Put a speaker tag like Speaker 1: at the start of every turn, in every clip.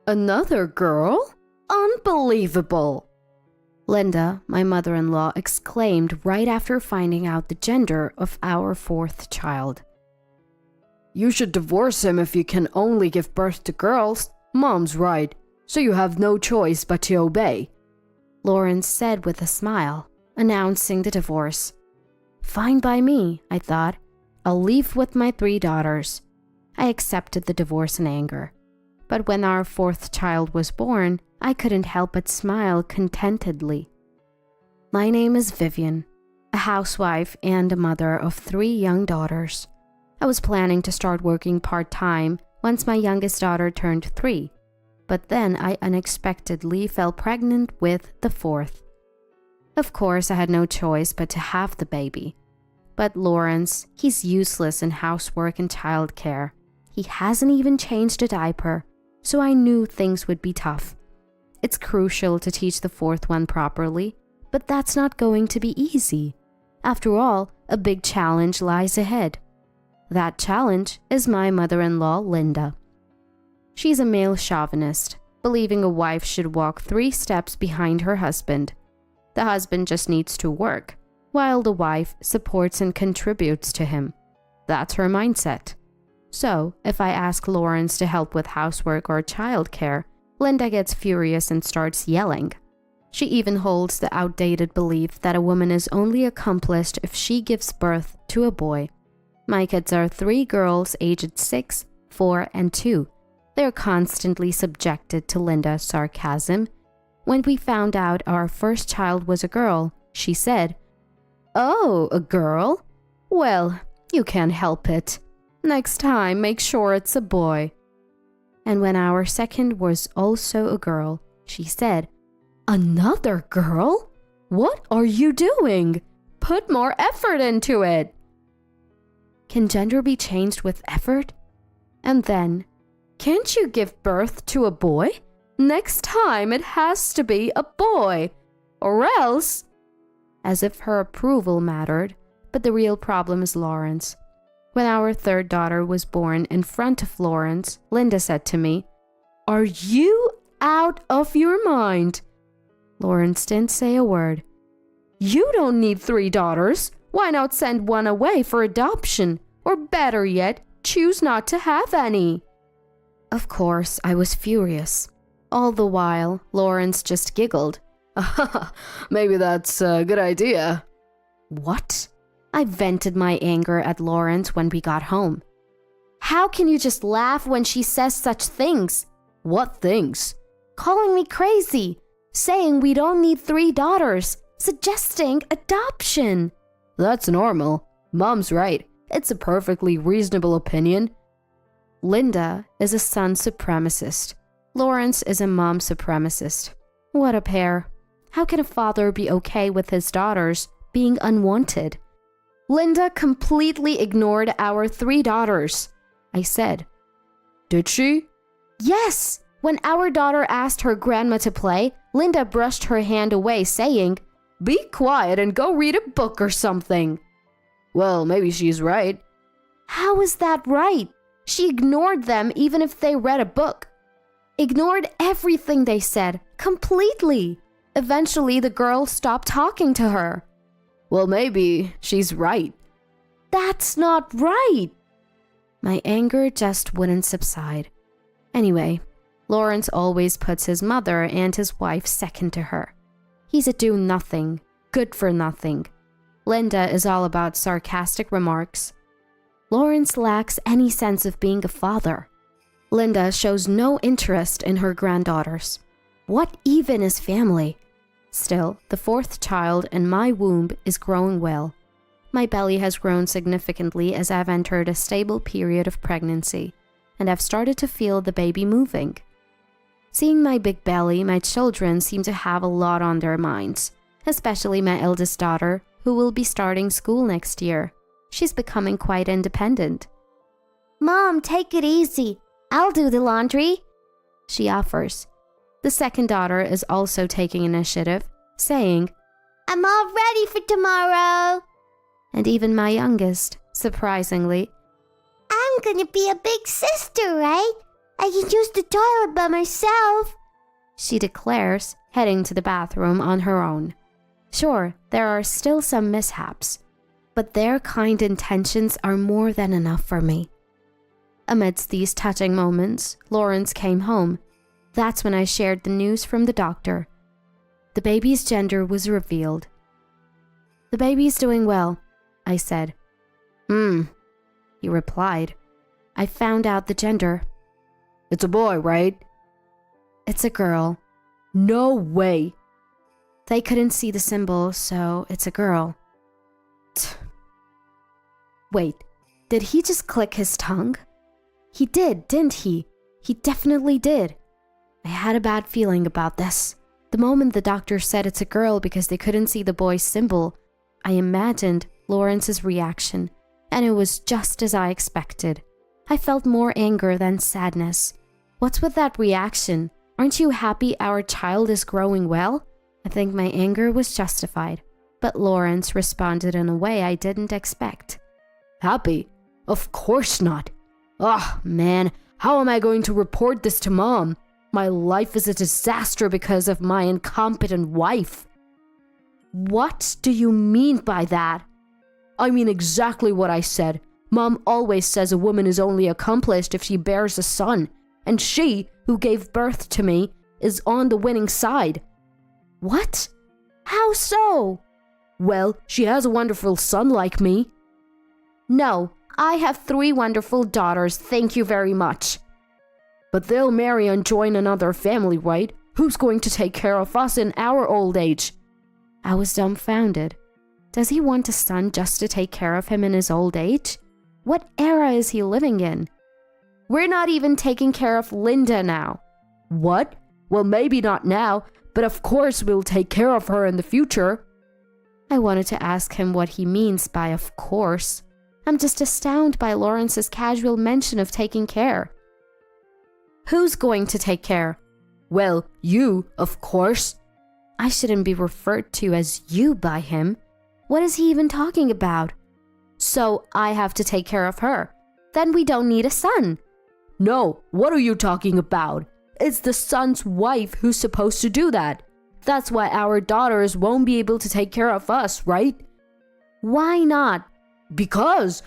Speaker 1: Another girl? Unbelievable! Linda, my mother-in-law, exclaimed right after finding out the gender of our fourth child. You should divorce him if you can only give birth to girls. Mom's right, so you have no choice but to obey, Lawrence said with a smile, announcing the divorce. Fine by me, I thought. I'll leave with my 3 daughters. I accepted the divorce in anger. But when our fourth child was born, I couldn't help but smile contentedly. My name is Vivian, a housewife and a mother of 3 young daughters. I was planning to start working part-time once my youngest daughter turned 3, but then I unexpectedly fell pregnant with the 4th. Of course, I had no choice but to have the baby. But Lawrence, he's useless in housework and childcare. He hasn't even changed a diaper, so I knew things would be tough. It's crucial to teach the 4th one properly, but that's not going to be easy. After all, a big challenge lies ahead. That challenge is my mother-in-law, Linda. She's a male chauvinist, believing a wife should walk 3 steps behind her husband. The husband just needs to work, while the wife supports and contributes to him. That's her mindset. So, if I ask Lawrence to help with housework or childcare, Linda gets furious and starts yelling. She even holds the outdated belief that a woman is only accomplished if she gives birth to a boy. My kids are 3 girls aged 6, 4, and 2. They're constantly subjected to Linda's sarcasm. When we found out our first child was a girl, she said, "Oh, a girl? Well, you can't help it. Next time, make sure it's a boy." And when our second was also a girl, she said, "Another girl? What are you doing? Put more effort into it." Can gender be changed with effort? And then, can't you give birth to a boy? Next time it has to be a boy, or else. As if her approval mattered, but the real problem is Lawrence. When our 3rd daughter was born in front of Lawrence, Linda said to me, "Are you out of your mind?" Lawrence didn't say a word. "You don't need 3 daughters. Why not send one away for adoption? Or better yet, choose not to have any." Of course, I was furious. All the while, Lawrence just giggled. "Maybe that's a good idea." What? I vented my anger at Lawrence when we got home. How can you just laugh when she says such things? What things? Calling me crazy, saying we don't need 3 daughters, suggesting adoption. That's normal. Mom's right. It's a perfectly reasonable opinion. Linda is a son supremacist. Lawrence is a mom supremacist. What a pair. How can a father be okay with his daughters being unwanted? Linda completely ignored our 3 daughters, I said. Did she? Yes. When our daughter asked her grandma to play, Linda brushed her hand away, saying, "Be quiet and go read a book or something." Well, maybe she's right. How is that right? She ignored them even if they read a book. Ignored everything they said, completely. Eventually, the girl stopped talking to her. Well, maybe she's right. That's not right. My anger just wouldn't subside. Anyway, Lawrence always puts his mother and his wife second to her. He's a do-nothing, good-for-nothing. Linda is all about sarcastic remarks. Lawrence lacks any sense of being a father. Linda shows no interest in her granddaughters. What even is family? Still, the 4th child in my womb is growing well. My belly has grown significantly as I've entered a stable period of pregnancy, and I've started to feel the baby moving. Seeing my big belly, my children seem to have a lot on their minds, especially my eldest daughter, who will be starting school next year. She's becoming quite independent. "Mom, take it easy. I'll do the laundry," she offers. The second daughter is also taking initiative, saying, "I'm all ready for tomorrow." And even my youngest, surprisingly, "I'm gonna be a big sister, right?
Speaker 2: I can use the toilet by myself,
Speaker 1: she declares, heading to the bathroom on her own. Sure, there are still some mishaps, but their kind intentions are more than enough for me. Amidst these touching moments, Lawrence came home. That's when I shared the news from the doctor. The baby's gender was revealed. "The baby's doing well," I said. He replied. "I found out the gender." "It's a boy, right?" "It's a girl." "No way." "They couldn't see the symbol, so it's a girl." Wait, did he just click his tongue? He did, didn't he? He definitely did. I had a bad feeling about this. The moment the doctor said it's a girl because they couldn't see the boy's symbol, I imagined Lawrence's reaction, and it was just as I expected. I felt more anger than sadness. What's with that reaction? Aren't you happy our child is growing well? I think my anger was justified, but Lawrence responded in a way I didn't expect. "Happy? Of course not. Oh, man, how am I going to report this to Mom? My life is a disaster because of my incompetent wife." "What do you mean by that?" "I mean exactly what I said. Mom always says a woman is only accomplished if she bears a son, and she, who gave birth to me, is on the winning side." "What? How so?" "Well, she has a wonderful son like me." "No, I have 3 wonderful daughters, thank you very much." "But they'll marry and join another family, right? Who's going to take care of us in our old age?" I was dumbfounded. Does he want a son just to take care of him in his old age? What era is he living in? "We're not even taking care of Linda now." "What? Well, maybe not now, but of course we'll take care of her in the future." I wanted to ask him what he means by "of course." I'm just astounded by Lawrence's casual mention of taking care. "Who's going to take care?" "Well, you, of course." I shouldn't be referred to as you by him. What is he even talking about? "So I have to take care of her. Then we don't need a son." "No, what are you talking about? It's the son's wife who's supposed to do that. That's why our daughters won't be able to take care of us, right?" "Why not?" "Because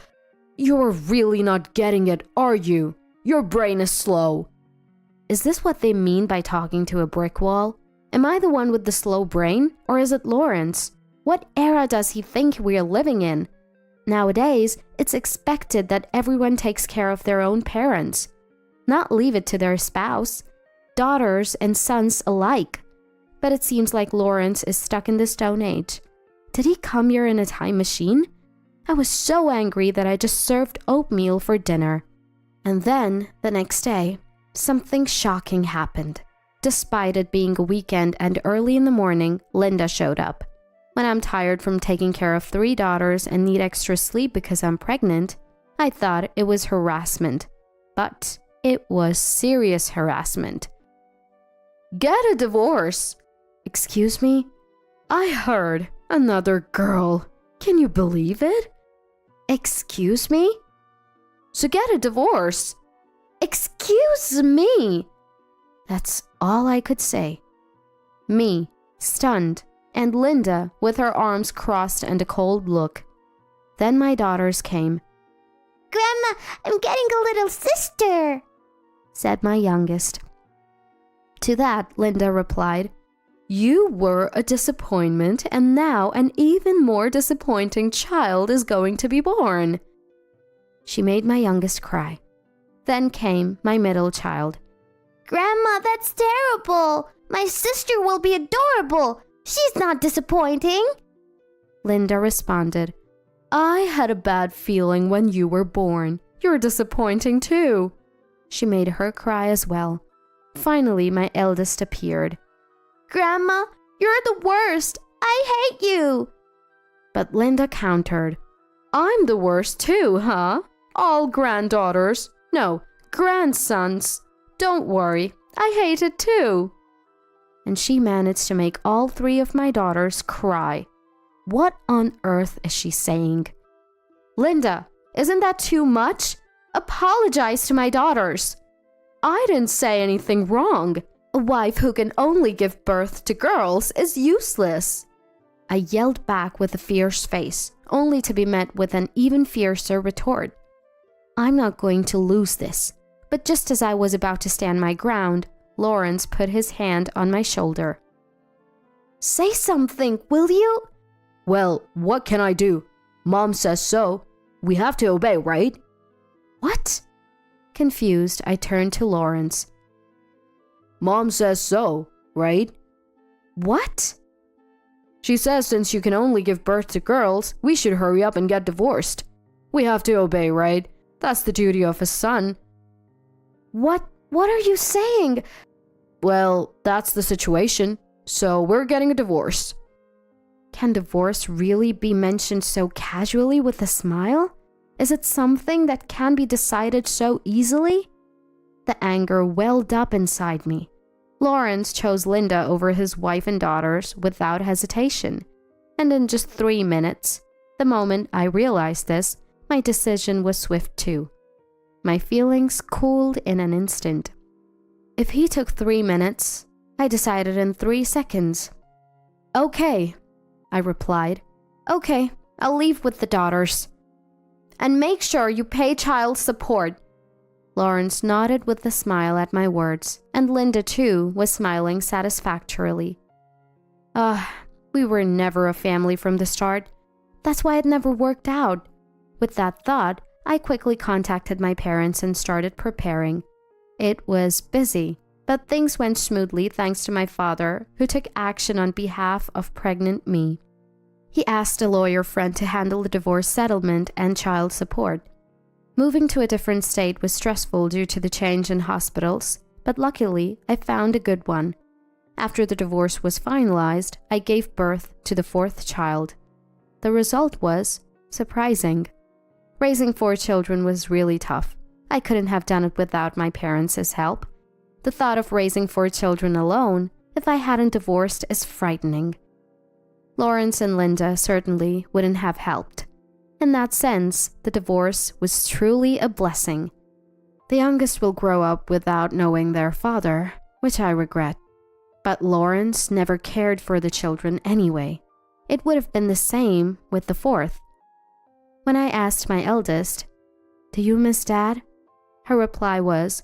Speaker 1: you're really not getting it, are you? Your brain is slow." Is this what they mean by talking to a brick wall? Am I the one with the slow brain, or is it Lawrence? What era does he think we're living in? Nowadays, it's expected that everyone takes care of their own parents, not leave it to their spouse, daughters and sons alike. But it seems like Lawrence is stuck in the Stone Age. Did he come here in a time machine? I was so angry that I just served oatmeal for dinner. And then, the next day, something shocking happened. Despite it being a weekend and early in the morning, Linda showed up. When I'm tired from taking care of 3 daughters and need extra sleep because I'm pregnant, I thought it was harassment. But it was serious harassment. "Get a divorce." "Excuse me?" "I heard another girl. Can you believe it?" "Excuse me?" "So get a divorce." "Excuse me?" That's all I could say. Me, stunned, and Linda with her arms crossed and a cold look. Then my daughters came.
Speaker 2: "Grandma, I'm getting a little sister,"
Speaker 1: said my youngest. To that, Linda replied, "You were a disappointment, and now an even more disappointing child is going to be born." She made my youngest cry. Then came my middle child.
Speaker 2: "Grandma, that's terrible. My sister will be adorable. She's not disappointing."
Speaker 1: Linda responded, "I had a bad feeling when you were born. You're disappointing too." She made her cry as well. Finally, my eldest appeared.
Speaker 2: "Grandma, you're the worst. I hate you."
Speaker 1: But Linda countered, "I'm the worst too, huh? All granddaughters, no, grandsons. Don't worry, I hate it too." And she managed to make all 3 of my daughters cry. What on earth is she saying? "Linda, isn't that too much? Apologize to my daughters." I didn't say anything wrong. A wife who can only give birth to girls is useless. I yelled back with a fierce face, only to be met with an even fiercer retort. I'm not going to lose this. But just as I was about to stand my ground, Lawrence put his hand on my shoulder. Say something, will you? Well, what can I do? Mom says so. We have to obey, right? What? Confused, I turned to Lawrence. Mom says so, right? What? She says since you can only give birth to girls, we should hurry up and get divorced. We have to obey, right? That's the duty of a son. What are you saying? Well, that's the situation. So we're getting a divorce. Can divorce really be mentioned so casually with a smile? Is it something that can be decided so easily? The anger welled up inside me. Lawrence chose Linda over his wife and daughters without hesitation. And in just 3 minutes, the moment I realized this, my decision was swift too. My feelings cooled in an instant. If he took 3 minutes, I decided in 3 seconds. Okay, I replied. Okay, I'll leave with the daughters. And make sure you pay child support. Lawrence nodded with a smile at my words, and Linda too was smiling satisfactorily. We were never a family from the start. That's why it never worked out. With that thought, I quickly contacted my parents and started preparing. It was busy, but things went smoothly thanks to my father, who took action on behalf of pregnant me. He asked a lawyer friend to handle the divorce settlement and child support. Moving to a different state was stressful due to the change in hospitals, but luckily I found a good one. After the divorce was finalized, I gave birth to the 4th child. The result was surprising. Raising 4 children was really tough. I couldn't have done it without my parents' help. The thought of raising 4 children alone, if I hadn't divorced, is frightening. Lawrence and Linda certainly wouldn't have helped. In that sense, the divorce was truly a blessing. The youngest will grow up without knowing their father, which I regret. But Lawrence never cared for the children anyway. It would have been the same with the 4th. When I asked my eldest, "Do you miss Dad?" her reply was,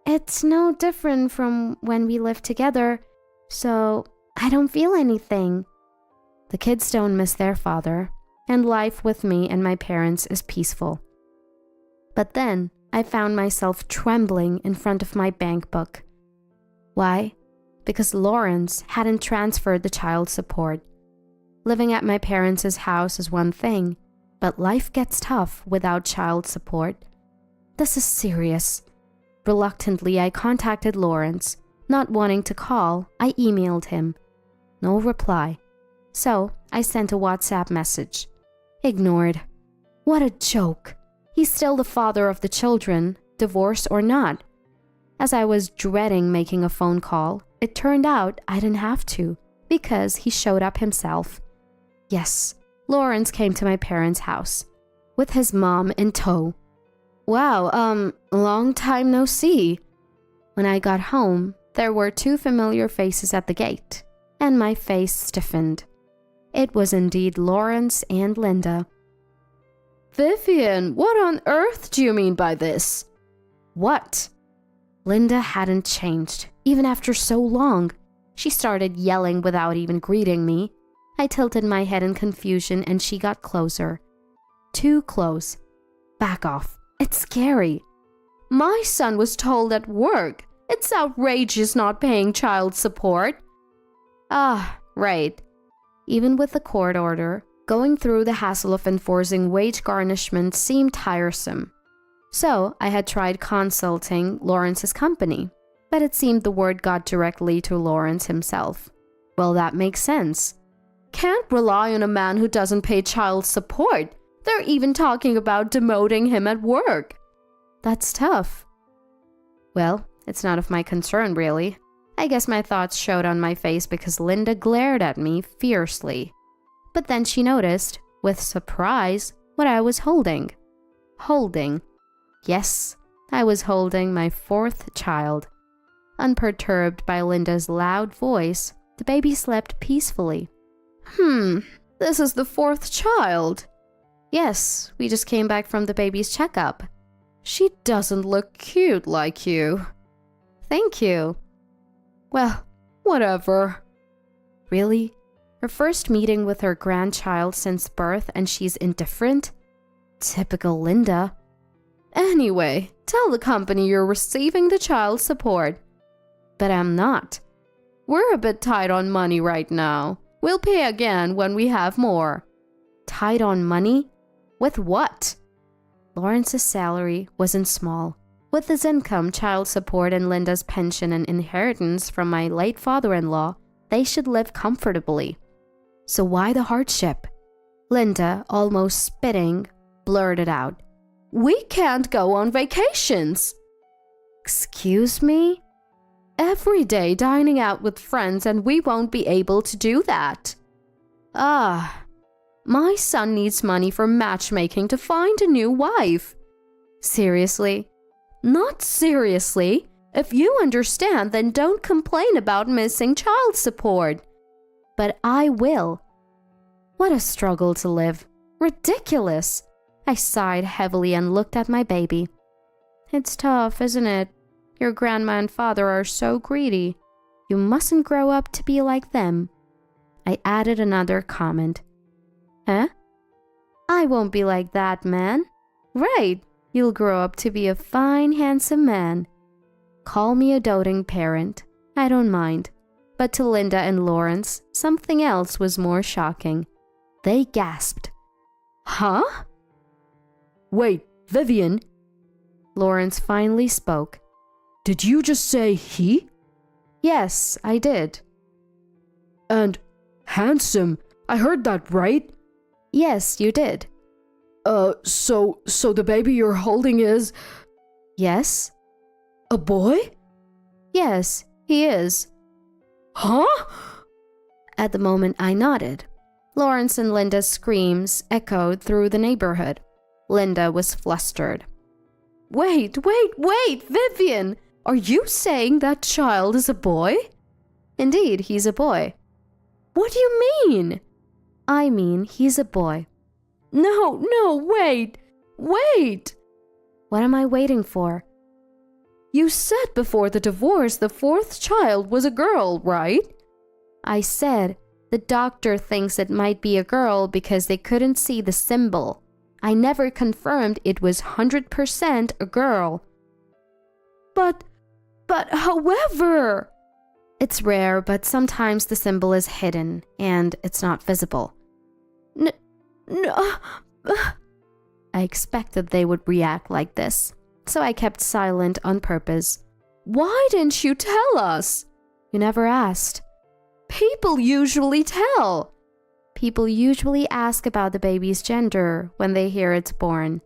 Speaker 1: "It's no different from when we lived together, so I don't feel anything." The kids don't miss their father, and life with me and my parents is peaceful. But then I found myself trembling in front of my bank book. Why? Because Lawrence hadn't transferred the child support. Living at my parents' house is one thing, but life gets tough without child support. This is serious. Reluctantly, I contacted Lawrence. Not wanting to call, I emailed him. No reply. So I sent a WhatsApp message. Ignored. What a joke. He's still the father of the children, divorce or not. As I was dreading making a phone call, it turned out I didn't have to, because he showed up himself. Yes, Lawrence came to my parents' house, with his mom in tow. Wow, long time no see. When I got home, there were 2 familiar faces at the gate, and my face stiffened. It was indeed Lawrence and Linda. Vivian, what on earth do you mean by this? What? Linda hadn't changed, even after so long. She started yelling without even greeting me. I tilted my head in confusion and she got closer. Too close. Back off. It's scary. My son was told at work. It's outrageous not paying child support. Right. Even with the court order, going through the hassle of enforcing wage garnishment seemed tiresome. So I had tried consulting Lawrence's company, but it seemed the word got directly to Lawrence himself. Well, that makes sense. Can't rely on a man who doesn't pay child support. They're even talking about demoting him at work. That's tough. Well, it's not of my concern, really. I guess my thoughts showed on my face because Linda glared at me fiercely. But then she noticed, with surprise, what I was holding. Yes, I was holding my fourth child. Unperturbed by Linda's loud voice, the baby slept peacefully. This is the fourth child. Yes, we just came back from the baby's checkup. She doesn't look cute like you. Thank you. Well, whatever. Really? Her first meeting with her grandchild since birth and she's indifferent? Typical Linda. Anyway, tell the company you're receiving the child support. But I'm not. We're a bit tight on money right now. We'll pay again when we have more. Tight on money? With what? Lawrence's salary wasn't small. With his income, child support, and Linda's pension and inheritance from my late father-in-law, they should live comfortably. So why the hardship? Linda, almost spitting, blurted out, "We can't go on vacations." Excuse me? Every day dining out with friends and we won't be able to do that. My son needs money for matchmaking to find a new wife. Seriously? Not seriously. If you understand, then don't complain about missing child support. But I will. What a struggle to live. Ridiculous. I sighed heavily and looked at my baby. It's tough, isn't it? Your grandma and father are so greedy. You mustn't grow up to be like them. I added another comment. Huh? I won't be like that, man. Right. You'll grow up to be a fine, handsome man. Call me a doting parent. I don't mind. But to Linda and Lawrence, something else was more shocking. They gasped. Huh? Wait, Vivian. Lawrence finally spoke. Did you just say he? Yes, I did. And handsome. I heard that right? Yes, you did. So the baby you're holding is... Yes. A boy? Yes, he is. Huh? At the moment I nodded. Lawrence and Linda's screams echoed through the neighborhood. Linda was flustered. Wait, Vivian! Are you saying that child is a boy? Indeed, he's a boy. What do you mean? I mean, he's a boy. No, wait! What am I waiting for? You said before the divorce the fourth child was a girl, right? I said the doctor thinks it might be a girl because they couldn't see the symbol. I never confirmed it was 100% a girl. But however... It's rare, but sometimes the symbol is hidden and it's not visible. No. I expected they would react like this, so I kept silent on purpose. Why didn't you tell us? You never asked. People usually tell. People usually ask about the baby's gender when they hear it's born.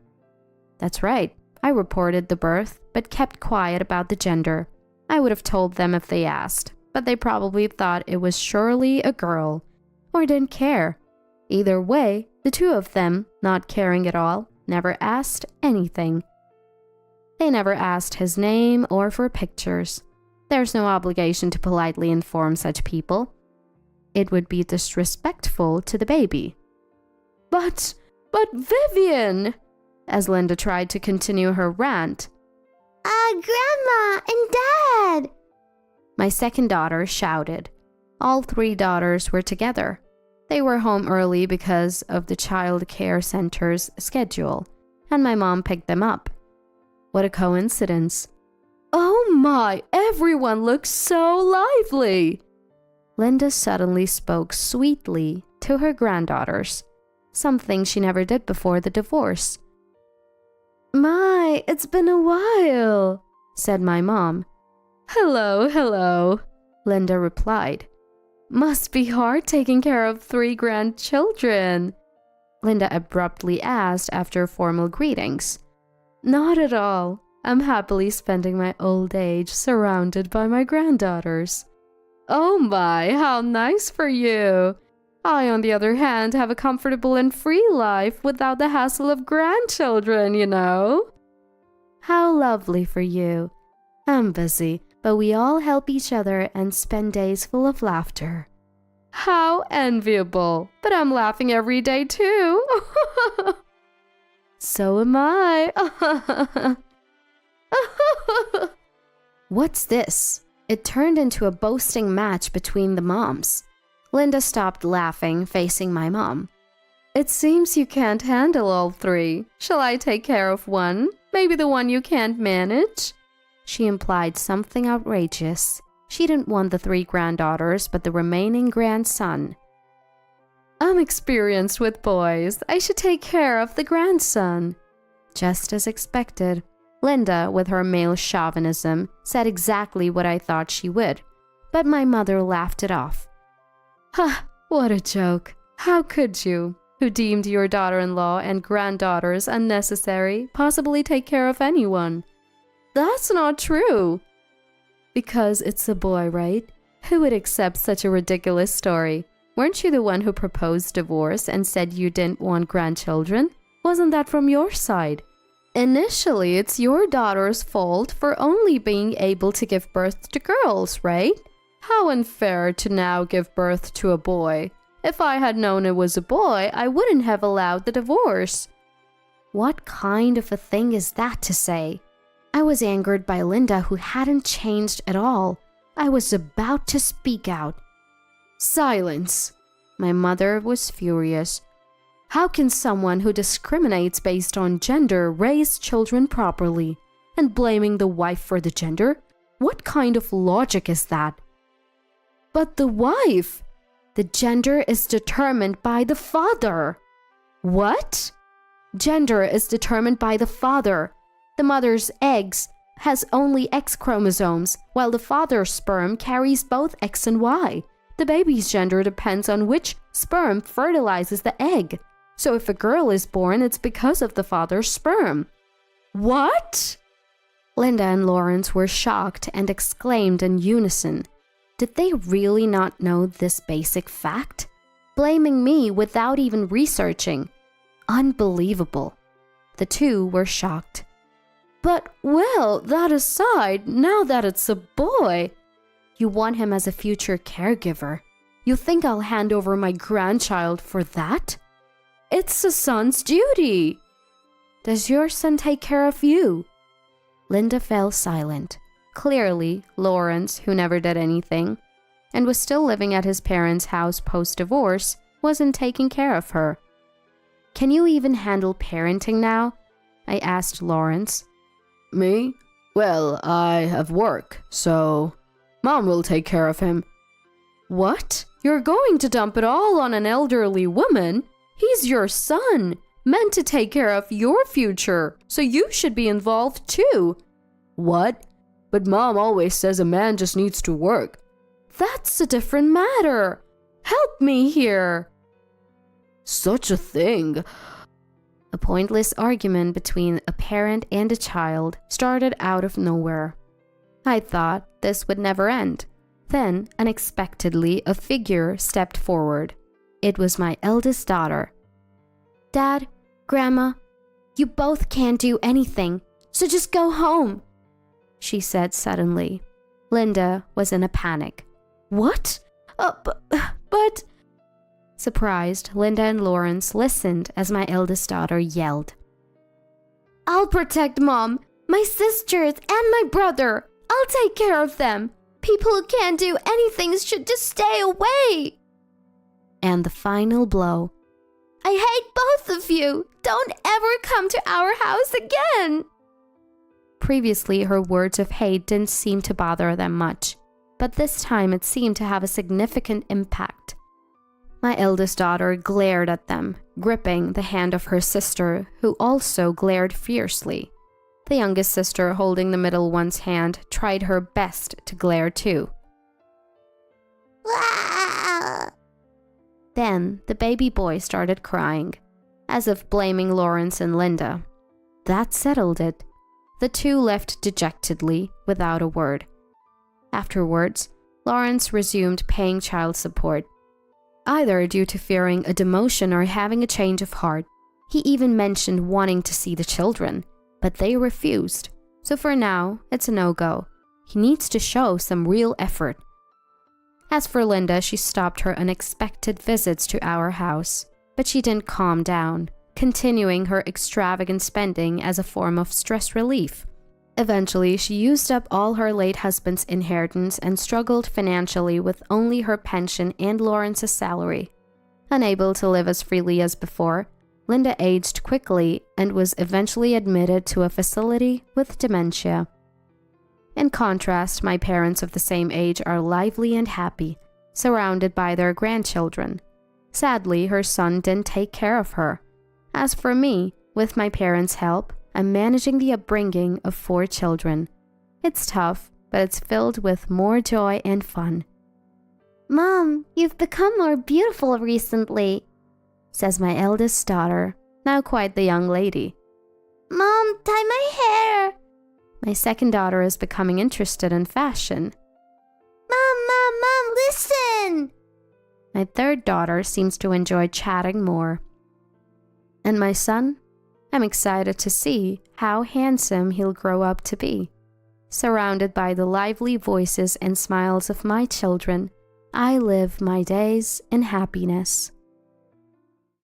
Speaker 1: That's right. I reported the birth, but kept quiet about the gender. I would have told them if they asked, but they probably thought it was surely a girl, or didn't care. Either way, the two of them, not caring at all, never asked anything. They never asked his name or for pictures. There's no obligation to politely inform such people. It would be disrespectful to the baby. But Vivian! As Linda tried to continue her rant.
Speaker 2: Grandma and Dad!
Speaker 1: My second daughter shouted. All three daughters were together. They were home early because of the child care center's schedule, and my mom picked them up. What a coincidence. Oh my, everyone looks so lively! Linda suddenly spoke sweetly to her granddaughters, something she never did before the divorce. My, it's been a while, said my mom. Hello, Linda replied. Must be hard taking care of 3 grandchildren, Linda abruptly asked after formal greetings. Not at all. I'm happily spending my old age surrounded by my granddaughters. Oh my, how nice for you. I, on the other hand, have a comfortable and free life without the hassle of grandchildren, you know. How lovely for you. I'm busy, but we all help each other and spend days full of laughter. How enviable, but I'm laughing every day too. So am I. What's this? It turned into a boasting match between the moms. Linda stopped laughing, facing my mom. It seems you can't handle all three. Shall I take care of one? Maybe the one you can't manage? She implied something outrageous. She didn't want the 3 granddaughters, but the remaining grandson. I'm experienced with boys. I should take care of the grandson. Just as expected, Linda, with her male chauvinism, said exactly what I thought she would, but my mother laughed it off. Ha! What a joke. How could you, who deemed your daughter-in-law and granddaughters unnecessary, possibly take care of anyone? That's not true. Because it's a boy, right? Who would accept such a ridiculous story? Weren't you the one who proposed divorce and said you didn't want grandchildren? Wasn't that from your side? Initially, it's your daughter's fault for only being able to give birth to girls, right? How unfair to now give birth to a boy. If I had known it was a boy, I wouldn't have allowed the divorce. What kind of a thing is that to say? I was angered by Linda, who hadn't changed at all. I was about to speak out. Silence! My mother was furious. How can someone who discriminates based on gender raise children properly? And blaming the wife for the gender? What kind of logic is that? But the wife! The gender is determined by the father. What? Gender is determined by the father. The mother's eggs has only X chromosomes, while the father's sperm carries both X and Y. The baby's gender depends on which sperm fertilizes the egg. So if a girl is born, it's because of the father's sperm. What? Linda and Lawrence were shocked and exclaimed in unison. Did they really not know this basic fact? Blaming me without even researching. Unbelievable. The two were shocked. But, well, that aside, now that it's a boy, you want him as a future caregiver. You think I'll hand over my grandchild for that? It's a son's duty. Does your son take care of you? Linda fell silent. Clearly, Lawrence, who never did anything, and was still living at his parents' house post-divorce, wasn't taking care of her. Can you even handle parenting now? I asked Lawrence. Me? Well, I have work, so Mom will take care of him. What? You're going to dump it all on an elderly woman? He's your son, meant to take care of your future, so you should be involved too. What? But Mom always says a man just needs to work. That's a different matter. Help me here. Such a thing. A pointless argument between a parent and a child started out of nowhere. I thought this would never end. Then, unexpectedly, a figure stepped forward. It was my eldest daughter. Dad, Grandma, you both can't do anything, so just go home, she said suddenly. Linda was in a panic. What? But... Surprised, Linda and Lawrence listened as my eldest daughter yelled. I'll protect Mom, my sisters, and my brother. I'll take care of them. People who can't do anything should just stay away. And the final blow. I hate both of you. Don't ever come to our house again. Previously, her words of hate didn't seem to bother them much, but this time it seemed to have a significant impact. My eldest daughter glared at them, gripping the hand of her sister, who also glared fiercely. The youngest sister, holding the middle one's hand, tried her best to glare too. Then the baby boy started crying, as if blaming Lawrence and Linda. That settled it. The two left dejectedly, without a word. Afterwards, Lawrence resumed paying child support, either due to fearing a demotion or having a change of heart. He even mentioned wanting to see the children, but they refused. So for now, it's a no-go. He needs to show some real effort. As for Linda, she stopped her unexpected visits to our house, but she didn't calm down, continuing her extravagant spending as a form of stress relief. Eventually, she used up all her late husband's inheritance and struggled financially with only her pension and Lawrence's salary. Unable to live as freely as before, Linda aged quickly and was eventually admitted to a facility with dementia. In contrast, my parents of the same age are lively and happy, surrounded by their grandchildren. Sadly, her son didn't take care of her. As for me, with my parents' help, I'm managing the upbringing of 4 children. It's tough, but it's filled with more joy and fun.
Speaker 2: Mom, you've become more beautiful recently,
Speaker 1: says my eldest daughter, now quite the young lady.
Speaker 2: Mom, tie my hair.
Speaker 1: My second daughter is becoming interested in fashion.
Speaker 2: Mom, listen.
Speaker 1: My third daughter seems to enjoy chatting more. And my son? I'm excited to see how handsome he'll grow up to be. Surrounded by the lively voices and smiles of my children, I live my days in happiness.